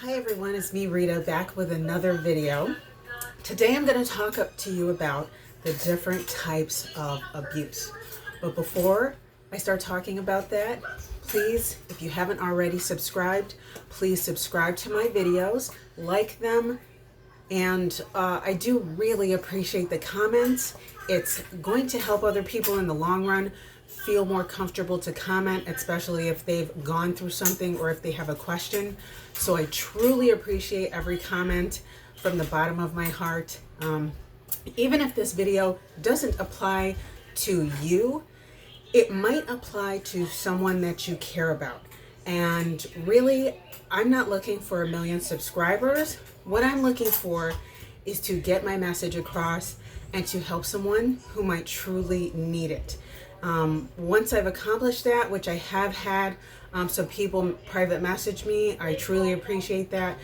Hi everyone, it's me Rita back with another video. Today I'm going to talk up to you about the different types of abuse. But before I start talking about that, please, if you haven't already subscribed, please subscribe to my videos, like them, and I do really appreciate the comments. It's going to help other people in the long run feel more comfortable to comment, especially if they've gone through something or if they have a question. So I truly appreciate every comment from the bottom of my heart. Even if this video doesn't apply to you, it might apply to someone that you care about. And really, I'm not looking for 1 million subscribers. What I'm looking for is to get my message across and to help someone who might truly need it. Once I've accomplished that, which I have had some people private message me, I truly appreciate that.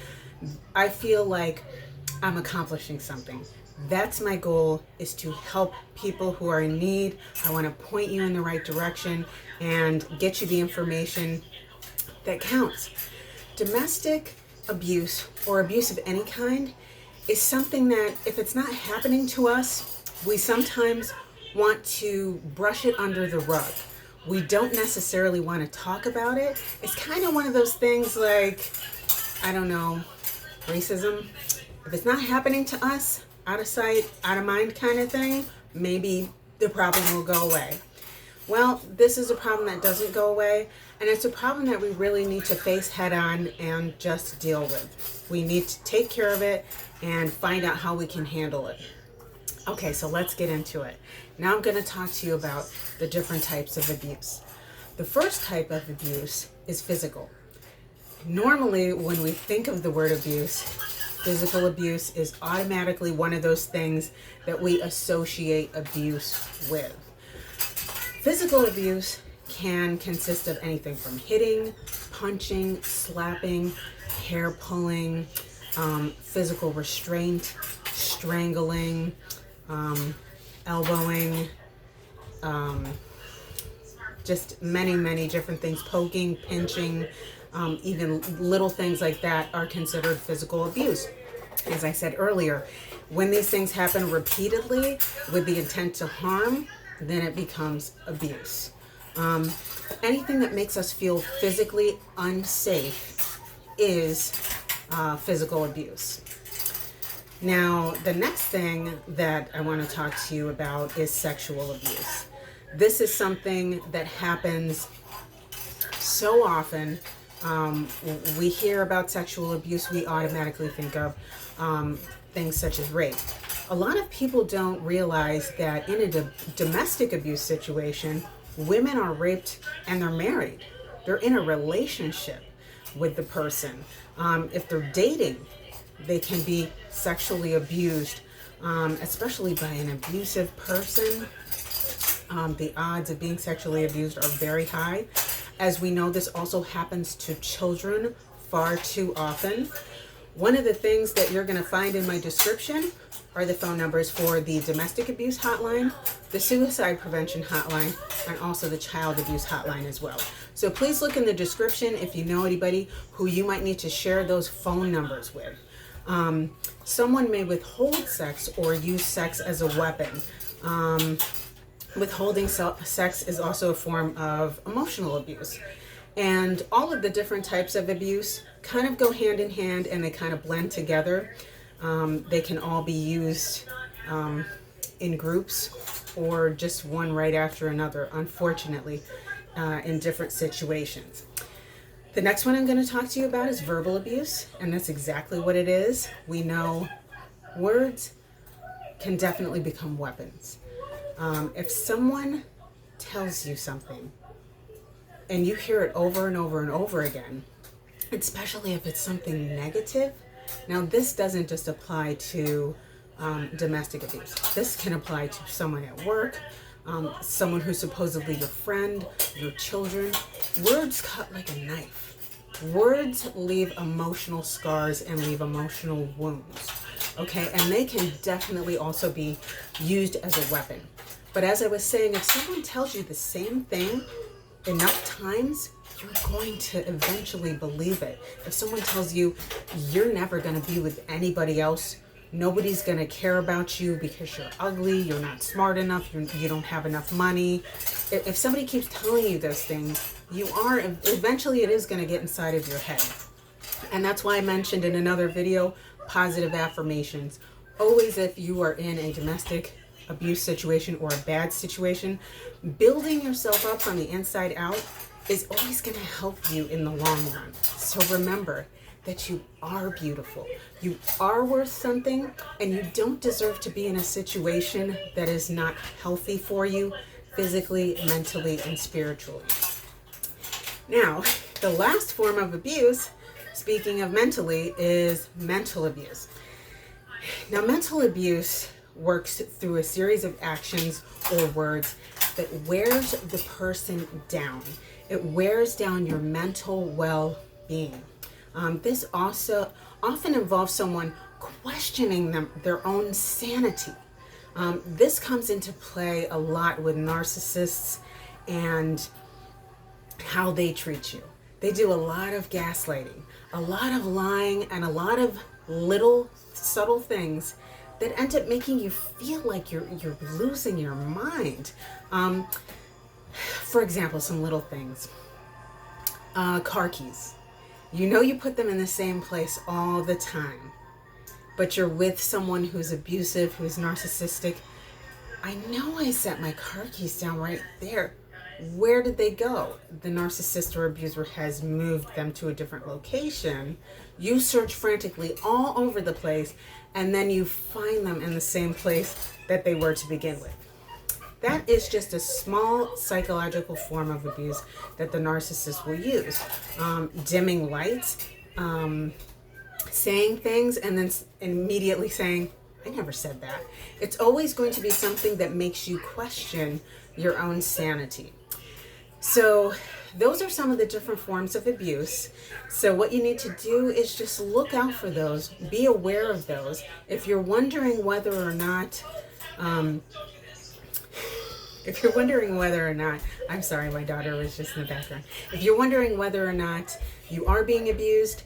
I feel like I'm accomplishing something. That's my goal, is to help people who are in need. I want to point you in the right direction and get you the information that counts. Domestic abuse or abuse of any kind is something that, if it's not happening to us, we sometimes want to brush it under the rug. We don't necessarily want to talk about it. It's kind of one of those things like, I don't know, racism. If it's not happening to us, out of sight, out of mind kind of thing, maybe the problem will go away. Well, this is a problem that doesn't go away, and it's a problem that we really need to face head on and just deal with. We need to take care of it and find out how we can handle it. Okay, so let's get into it. Now I'm going to talk to you about the different types of abuse. The first type of abuse is physical. Normally, when we think of the word abuse, physical abuse is automatically one of those things that we associate abuse with. Physical abuse can consist of anything from hitting, punching, slapping, hair pulling, physical restraint, strangling, elbowing, just many different things, poking, pinching, even little things like that are considered physical abuse. As I said earlier, when these things happen repeatedly with the intent to harm, then it becomes abuse. Anything that makes us feel physically unsafe is physical abuse. Now, the next thing that I want to talk to you about is sexual abuse. This is something that happens so often. We hear about sexual abuse, we automatically think of things such as rape. A lot of people don't realize that in a domestic abuse situation, women are raped and they're married. They're in a relationship with the person. If they're dating, they can be sexually abused, especially by an abusive person. The odds of being sexually abused are very high. As we know, this also happens to children far too often. One of the things that you're going to find in my description are the phone numbers for the Domestic Abuse Hotline, the Suicide Prevention Hotline, and also the Child Abuse Hotline as well. So please look in the description if you know anybody who you might need to share those phone numbers with. Someone may withhold sex or use sex as a weapon. Withholding sex is also a form of emotional abuse. And all of the different types of abuse kind of go hand in hand, and they kind of blend together. They can all be used in groups or just one right after another, unfortunately, in different situations. The next one I'm going to talk to you about is verbal abuse, and that's exactly what it is. We know words can definitely become weapons. If someone tells you something and you hear it over and over and over again, especially if it's something negative. Now, this doesn't just apply to domestic abuse. This can apply to someone at work, someone who's supposedly your friend, your children. Words cut like a knife. Words leave emotional scars and leave emotional wounds. Okay, and they can definitely also be used as a weapon. But as I was saying, if someone tells you the same thing enough times, you're going to eventually believe it. If someone tells you you're never going to be with anybody else, nobody's going to care about you because you're ugly, you're not smart enough, you don't have enough money. If somebody keeps telling you those things, eventually it is going to get inside of your head. And that's why I mentioned in another video, positive affirmations. Always, if you are in a domestic abuse situation or a bad situation, building yourself up from the inside out is always going to help you in the long run. So remember that you are beautiful. You are worth something, and you don't deserve to be in a situation that is not healthy for you physically, mentally, and spiritually. Now, the last form of abuse, speaking of mentally, is mental abuse. Now, mental abuse works through a series of actions or words that wears the person down. It wears down your mental well-being. This also often involves someone questioning their own sanity. This comes into play a lot with narcissists and how they treat you. They do a lot of gaslighting, a lot of lying, and a lot of little subtle things that end up making you feel like you're losing your mind. For example, some little things. Car keys. You know you put them in the same place all the time, but you're with someone who's abusive, who's narcissistic. I know I set my car keys down right there. Where did they go? The narcissist or abuser has moved them to a different location. You search frantically all over the place, and then you find them in the same place that they were to begin with. That is just a small psychological form of abuse that the narcissist will use. Dimming lights, saying things, and then immediately saying, I never said that. It's always going to be something that makes you question your own sanity. So those are some of the different forms of abuse. So what you need to do is just look out for those. Be aware of those. If you're wondering whether or not, I'm sorry, my daughter was just in the background. If you're wondering whether or not you are being abused,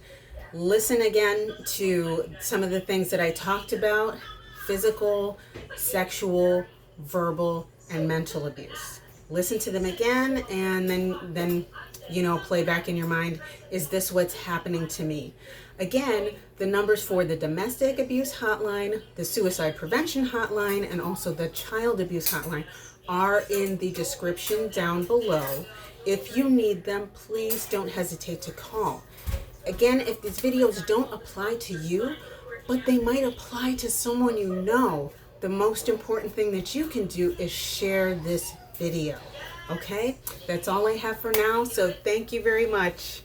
listen again to some of the things that I talked about: physical, sexual, verbal, and mental abuse. Listen to them again, and then play back in your mind, is this what's happening to me? Again, the numbers for the Domestic Abuse Hotline, the Suicide Prevention Hotline, and also the Child Abuse Hotline are in the description down below. If you need them, please don't hesitate to call. Again, if these videos don't apply to you, but they might apply to someone you know, the most important thing that you can do is share this video. Okay? That's all I have for now, so thank you very much.